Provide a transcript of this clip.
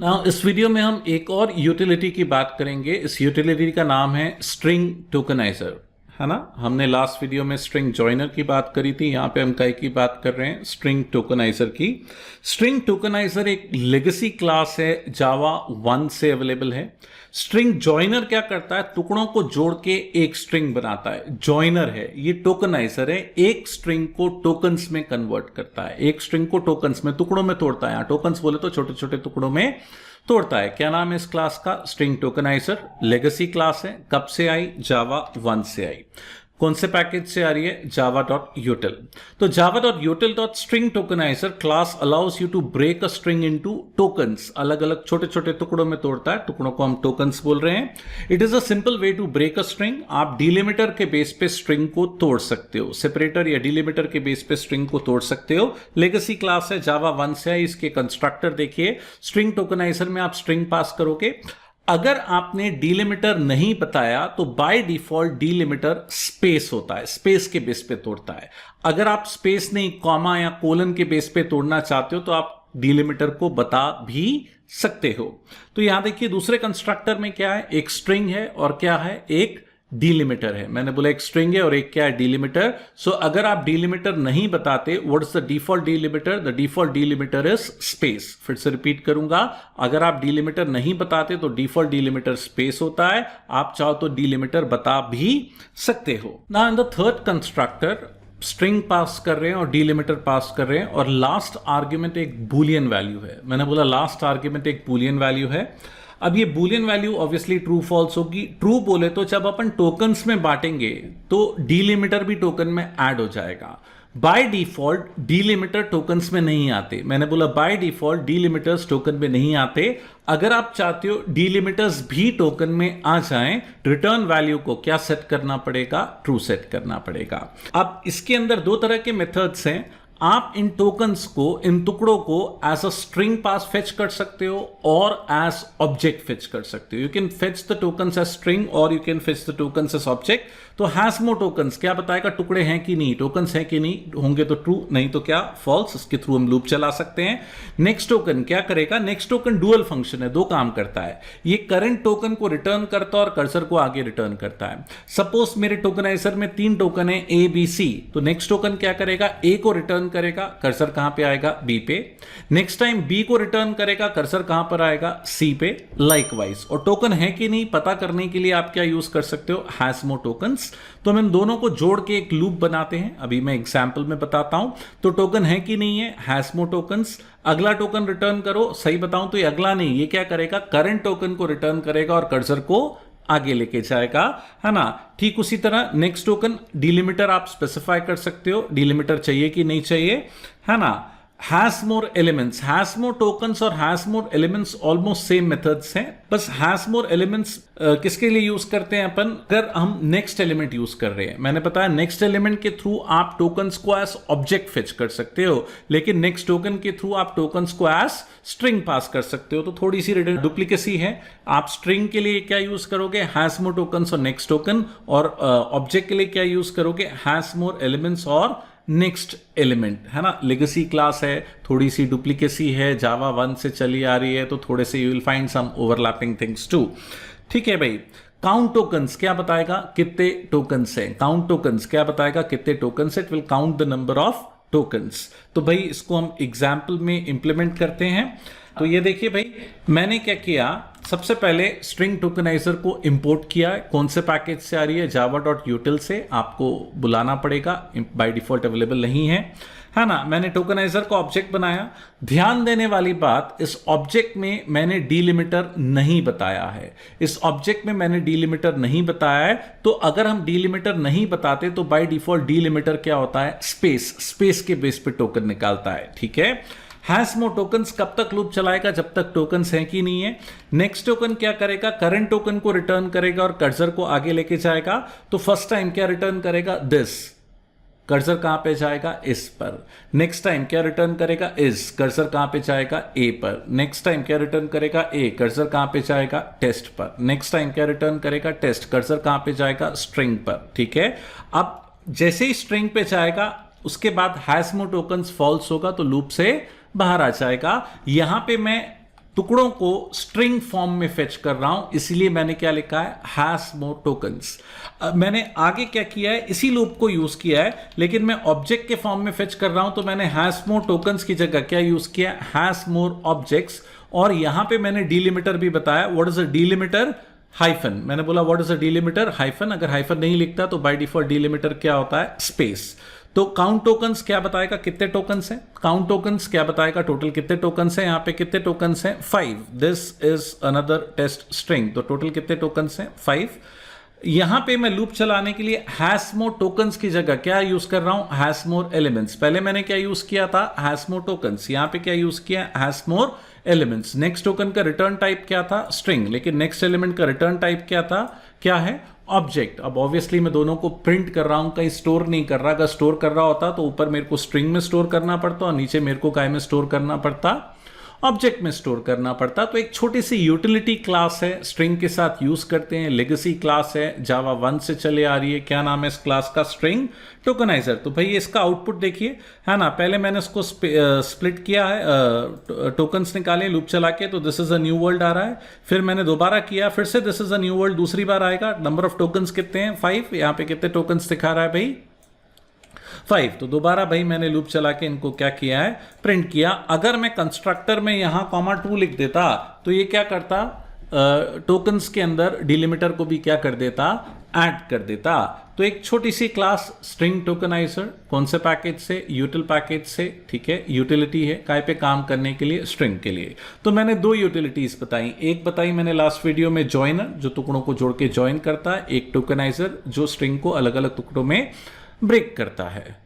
इस वीडियो में हम एक और यूटिलिटी की बात करेंगे। इस यूटिलिटी का नाम है स्ट्रिंग टोकनाइजर, है ना। हमने लास्ट वीडियो में स्ट्रिंग जॉइनर की बात करी थी, यहाँ पे हम काय की बात कर रहे हैं, स्ट्रिंग टोकनाइजर की। स्ट्रिंग टोकनाइजर एक लेगेसी क्लास है, जावा 1 से अवेलेबल है। स्ट्रिंग जॉइनर क्या करता है, टुकड़ों को जोड़ के एक स्ट्रिंग बनाता है। जॉइनर है, ये टोकनाइजर है, एक स्ट्रिंग को टोकन्स में कन्वर्ट करता है, एक स्ट्रिंग को टोकन्स में, टुकड़ों में तोड़ता है। यहाँ टोकन्स बोले तो छोटे छोटे टुकड़ों में तोड़ता है। क्या नाम है इस क्लास का? String tokeniser. लेगेसी क्लास है। कब से आई? जावा 1 से आई। कौन से पैकेज से आ रही है? java.util। तो java.util.string tokenizer class allows you to break a string into tokens. अलग अलग छोटे छोटे टुकड़ों में तोड़ता है, टुकड़ों को हम टोकन्स बोल रहे हैं। It is a simple way to break a string. आप डिलिमिटर के बेस पे स्ट्रिंग को तोड़ सकते हो, सेपरेटर या डिलिमिटर के बेस पे स्ट्रिंग को तोड़ सकते हो। लेगेसी क्लास है, जावा 1 से है। इसके कंस्ट्रक्टर देखिए, स्ट्रिंग टोकनाइजर में आप स्ट्रिंग पास करोगे। अगर आपने डीलिमिटर नहीं बताया तो बाय डिफॉल्ट डीलिमिटर स्पेस होता है, स्पेस के बेस पे तोड़ता है। अगर आप स्पेस नहीं, कॉमा या कोलन के बेस पे तोड़ना चाहते हो तो आप डीलिमिटर को बता भी सकते हो। तो यहां देखिए दूसरे कंस्ट्रक्टर में क्या है, एक स्ट्रिंग है और क्या है, एक डीलिमिटर है। मैंने बोला एक स्ट्रिंग है और एक क्या है, डीलिमिटर। सो अगर आप डीलिमिटर नहीं बताते, what is the default delimiter? The default delimiter is space. फिर से रिपीट करूंगा, अगर आप डीलिमिटर नहीं बताते तो डिफॉल्ट डीलिमिटर स्पेस होता है। आप चाहो तो डीलिमिटर बता भी सकते हो। Now in the third constructor string pass कर रहे हैं और डीलिमिटर पास कर रहे हैं, और लास्ट आर्ग्यूमेंट एक बूलियन वैल्यू है। मैंने बोला लास्ट आर्ग्यूमेंट एक बूलियन वैल्यू है। अब ये boolean value obviously true false होगी। ट्रू बोले तो जब अपन टोकन्स में बांटेंगे तो डीलिमिटर भी टोकन में ऐड हो जाएगा। बाय डिफॉल्ट डीलिमिटर टोकन्स में नहीं आते। मैंने बोला बाय डिफॉल्ट डीलिमिटर्स टोकन में नहीं आते। अगर आप चाहते हो डीलिमिटर्स भी टोकन में आ जाएं, रिटर्न वैल्यू को क्या सेट करना पड़ेगा? ट्रू सेट करना पड़ेगा। अब इसके अंदर दो तरह के मेथड्स हैं। आप इन टोकन्स को, इन टुकड़ों को as a string pass fetch कर सकते हो और एज ऑब्जेक्ट फेच कर सकते हो। You can fetch the tokens as string और you can fetch the tokens as object. तो हैज मोर टोकन्स क्या बताएगा? टुकड़े हैं कि नहीं, टोकन्स हैं कि नहीं, होंगे तो ट्रू, नहीं तो क्या, फॉल्स। इसके थ्रू हम लूप चला सकते हैं। नेक्स्ट टोकन क्या करेगा? नेक्स्ट टोकन डुअल फंक्शन है, दो काम करता है। ये करंट टोकन को रिटर्न करता है और कर्सर को आगे रिटर्न करता है। सपोज मेरे टोकनाइजर में 3 टोकन है ए बी सी, तो नेक्स्ट टोकन क्या करेगा? ए को रिटर्न करेगा, कर्सर कहां पे आएगा? बी पे। नेक्स्ट टाइम बी को रिटर्न करेगा, कर्सर कहां पर आएगा? सी पे। लाइकवाइज। और टोकन है कि नहीं पता करने के लिए आप क्या यूज कर सकते हो? Has more tokens. तो हम इन दोनों को जोड़ के एक लूप बनाते हैं। अभी मैं एग्जांपल में बताता हूं। तो टोकन है कि नहीं है? Has more tokens. अगला टोकन रिटर्न करो। सही बताऊं तो ये अगला नहीं, ये क्या करेगा? करंट टोकन को रिटर्न करेगा और कर्सर को आगे लेके जाएगा, है ना। ठीक उसी तरह नेक्स्ट टोकन डीलिमिटर आप स्पेसिफाई कर सकते हो, डीलिमिटर चाहिए कि नहीं चाहिए, है ना। Has more elements, has more tokens और has more elements almost same methods हैं। बस हैज मोर एलिमेंट्स किसके लिए यूज करते हैं अपन? अगर हम नेक्स्ट एलिमेंट यूज कर रहे हैं। मैंने बताया नेक्स्ट एलिमेंट के थ्रू आप टोकन्स को एज ऑब्जेक्ट फेच कर सकते हो, लेकिन नेक्स्ट टोकन के थ्रू आप टोकन्स को एज स्ट्रिंग पास कर सकते हो। तो थोड़ी सी डुप्लीकेसी है। आप स्ट्रिंग के लिए क्या यूज करोगे? हैज मोर टोकन्स और नेक्स्ट टोकन, और ऑब्जेक्ट के लिए क्या यूज करोगे? हैज मोर एलिमेंट्स और नेक्स्ट एलिमेंट, है ना। लेगेसी क्लास है, थोड़ी सी डुप्लीकेसी है, जावा 1 से चली आ रही है, तो थोड़े से you will find some overlapping things too. ठीक है भाई। काउंट टोकन्स क्या बताएगा? कितने टोकन्स हैं। काउंट टोकन्स क्या बताएगा? कितने tokens? It will count the number of tokens. तो भाई इसको हम एग्जाम्पल में इंप्लीमेंट करते हैं। तो ये देखिए भाई, मैंने क्या किया, सबसे पहले स्ट्रिंग टोकनाइजर को इंपोर्ट किया है। कौन से पैकेज से आ रही है? java.util से। आपको बुलाना पड़ेगा, बाय डिफॉल्ट अवेलेबल नहीं है ना। मैंने टोकनाइजर का ऑब्जेक्ट बनाया। ध्यान देने वाली बात, इस ऑब्जेक्ट में मैंने डीलिमिटर नहीं बताया है। इस ऑब्जेक्ट में मैंने डीलिमिटर नहीं बताया है। तो अगर हम डीलिमिटर नहीं बताते तो बाय डिफॉल्ट डीलिमिटर क्या होता है? स्पेस। स्पेस के बेस पे टोकन निकालता है। ठीक है। हैज मोर टोकन्स कब तक लूप चलाएगा? जब तक टोकन्स हैं कि नहीं है। नेक्स्ट टोकन क्या करेगा? करंट टोकन को रिटर्न करेगा और कर्सर को आगे लेके जाएगा। तो फर्स्ट टाइम क्या रिटर्न करेगा? दिस। कर्सर कहां पे जाएगा? इस पर। नेक्स्ट टाइम क्या रिटर्न करेगा? इस। कर्सर कहां पे जाएगा? ए पर। नेक्स्ट टाइम क्या रिटर्न करेगा? ए। कर्सर कहां पे जाएगा? टेस्ट पर। नेक्स्ट टाइम क्या रिटर्न करेगा? टेस्ट। कर्सर कहां पे जाएगा? स्ट्रिंग पर। ठीक है। अब जैसे ही स्ट्रिंग पे जाएगा, उसके बाद हैज मोर टोकन्स फॉल्स होगा तो लूप से बाहर आ जाएगा। यहां पे मैं टुकड़ों को स्ट्रिंग फॉर्म में फेच कर रहा हूं, इसीलिए मैंने क्या लिखा है, हैज मोर टोकन्स। मैंने आगे क्या किया है, इसी लूप को यूज किया है, लेकिन मैं ऑब्जेक्ट के फॉर्म में फेच कर रहा हूं, तो मैंने हैज मोर टोकन्स की जगह क्या यूज किया, हैज मोर ऑब्जेक्ट्स। और यहां पे मैंने डीलिमिटर भी बताया, what is a delimiter, hyphen. मैंने बोला what is a delimiter, hyphen. अगर हाइफन नहीं लिखता तो बाय डिफॉल्ट डीलिमिटर क्या होता है, स्पेस। तो काउंट टोकन्स क्या बताएगा, कितने टोकन्स हैं, काउंट टोकन्स क्या बताएगा, टोटल कितने टोकन्स हैं, यहां पे कितने टोकन्स हैं, 5। This is another test string, तो टोटल कितने टोकन्स हैं, 5। यहां पे मैं लूप चलाने के लिए हैज मोर टोकन्स की जगह क्या यूज कर रहा हूं, हैज मोर एलिमेंट्स। पहले मैंने क्या यूज किया था, हैज मोर टोकन्स, यहां पे क्या यूज किया, has more elements. Next token का रिटर्न टाइप क्या था, स्ट्रिंग, लेकिन नेक्स्ट एलिमेंट का रिटर्न टाइप क्या था, क्या है, ऑब्जेक्ट। अब ऑब्वियसली मैं दोनों को प्रिंट कर रहा हूं, कहीं स्टोर नहीं कर रहा। अगर स्टोर कर रहा होता तो ऊपर मेरे को स्ट्रिंग में स्टोर करना पड़ता और नीचे मेरे को काय में स्टोर करना पड़ता, ऑब्जेक्ट में स्टोर करना पड़ता। तो एक छोटी सी यूटिलिटी क्लास है, स्ट्रिंग के साथ यूज करते हैं, लेगेसी क्लास है, जावा 1 से चले आ रही है। क्या नाम है इस क्लास का, स्ट्रिंग टोकनाइजर। तो भाई इसका आउटपुट देखिए, है ना, पहले मैंने इसको स्प्लिट किया है, टोकन्स निकाले लूप चला के, तो this is a new world आ रहा है। फिर मैंने दोबारा किया, फिर से this is a new world दूसरी बार आएगा। नंबर ऑफ टोकन्स कितने हैं, 5। यहाँ पे कितने टोकन्स दिखा रहा है भाई, 5। तो दोबारा भाई मैंने लूप चला के इनको क्या किया है, प्रिंट किया। अगर मैं कंस्ट्रक्टर में यहां (2) लिख देता तो ये क्या करता, टोकन्स के अंदर डिलिमिटर को भी क्या कर देता, ऐड कर देता। तो एक छोटी सी क्लास स्ट्रिंग टोकनाइजर, कौन से पैकेज से, यूटिल पैकेज से, ठीक है, यूटिलिटी है काय पे काम करने के लिए, स्ट्रिंग के लिए। तो मैंने 2 यूटिलिटीज बताई, एक बताई मैंने लास्ट वीडियो में जॉइनर, जो टुकड़ों को जोड़ के जॉइन करता है, एक टोकनाइजर जो स्ट्रिंग को अलग अलग टुकड़ों में ब्रेक करता है।